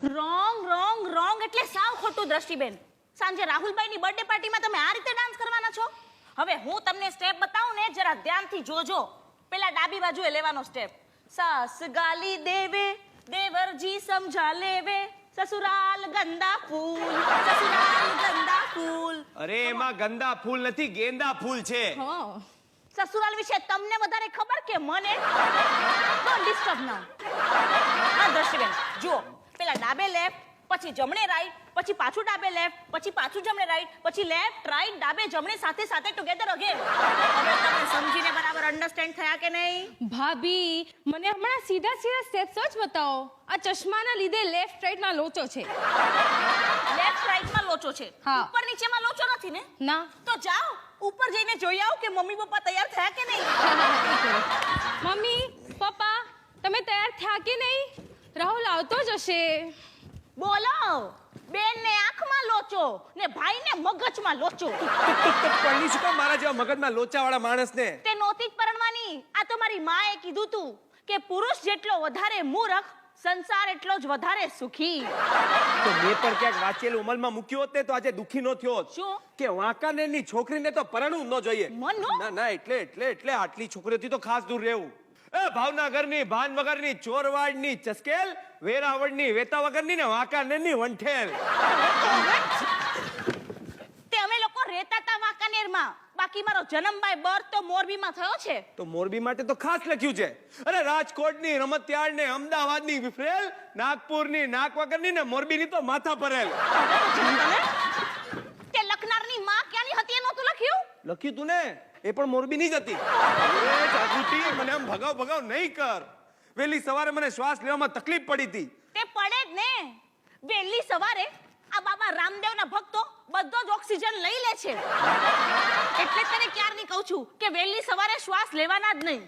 Wrong એટલે સાવ ખોટું દ્રષ્ટિબેન. સાંજે રાહુલભાઈની બર્થડે પાર્ટીમાં તમે આ રીતે ડાન્સ કરવાના છો? હવે હું તમને સ્ટેપ બતાવું ને, જરા ધ્યાનથી જોજો. પેલા ડાબી બાજુએ લેવાનો સ્ટેપ. સાસ ગાલી દેવે દેવરજી સમજા લેવે, સસુરાલ ગંદા ફૂલ, સસુરાલ ગંદા ફૂલ. અરે એમાં ગંદા ફૂલ નથી, ગેંદા ફૂલ છે. સસુરાલ વિશે તમને વધારે ખબર કે મને? ડોન્ટ ડિસ્ટર્બ નાઉ. હા દ્રષ્ટિબેન જો, પેલા ડાબે લેફ્ટ, પછી જમણે રાઈટ, પછી પાછું ડાબે લેફ્ટ, પછી પાછું જમણે રાઈટ, પછી લેફ્ટ રાઈટ ડાબે જમણે સાથે સાથે ટુગેધર અગેન. હવે તમે સમજીને બરાબર અન્ડરસ્ટેન્ડ થયા કે નહીં? ભાભી, મને હમણાં સીધા સ્ટેપ્સ જ બતાવો. આ ચશ્માના લીધે લેફ્ટ રાઈટ માં લોચો છે. લેફ્ટ રાઈટ માં લોચો છે? હા. ઉપર નીચેમાં લોચો નથી ને? ના. તો જાઓ ઉપર જઈને જોઈ આવો કે મમ્મી પપ્પા તૈયાર થયા કે નહીં. મમ્મી પપ્પા, તમે તૈયાર થયા કે નહીં? રાહુલ આવતો જ હશે. બોલો. બેન ને આંખમાં લોચો ને ભાઈ ને મગજમાં લોચો. પરણી શું કામ મારા જેવા મગજમાં લોચાવાળા માણસને? તે નહોતી જ પરણવાની. આ તો મારી માએ કીધું તું કે પુરુષ જેટલો વધારે મૂર્ખ, સંસાર એટલો જ વધારે સુખી. તો મેં પણ ક્યાંક વાંચેલું અમલમાં મૂક્યો હોત ને તો આજે દુખી નો થયો હોત. શું? કે વાંકાનેરની છોકરીને તો પરણવું ન જોઈએ. મનનો? ના એટલે આટલી છોકરીઓથી તો ખાસ દૂર રહેવું. એ ભાવનગરની ભાન વગરની, ચોરવાડની ચસ્કેલ, વેરાવળની વેતા વગરની ને વાંકાનેરની વંઠેલ. તે અમે લોકો રહેતા હતા વાંકાનેરમાં, બાકી મારો જન્મ બાય બર્થ તો મોરબીમાં થયો છે. તો મોરબી માટે તો ખાસ લખ્યું છે. અરે રાજકોટની રમતિયાળ ને, અમદાવાદની વિફરેલ, નાગપુરની નાક વગરની ને મોરબીની તો માથા પરેલ. તે લખનારની માં ક્યાંની હતી એ નહોતું લખ્યું? લખ્યું તું ને, એ પણ મોરબીની જ હતી. એ જાગૃતિ, મને આમ ભગાવ નહીં કર. વહેલી સવારે મને શ્વાસ લેવામાં તકલીફ પડી હતી. તે પડે જ ને. વહેલી સવારે આ બાબા રામદેવના ભક્તો બધો જ ઓક્સિજન લઈ લે છે. એટલે તને ક્યારની કહું છું કે વહેલી સવારે શ્વાસ લેવાના જ નહીં.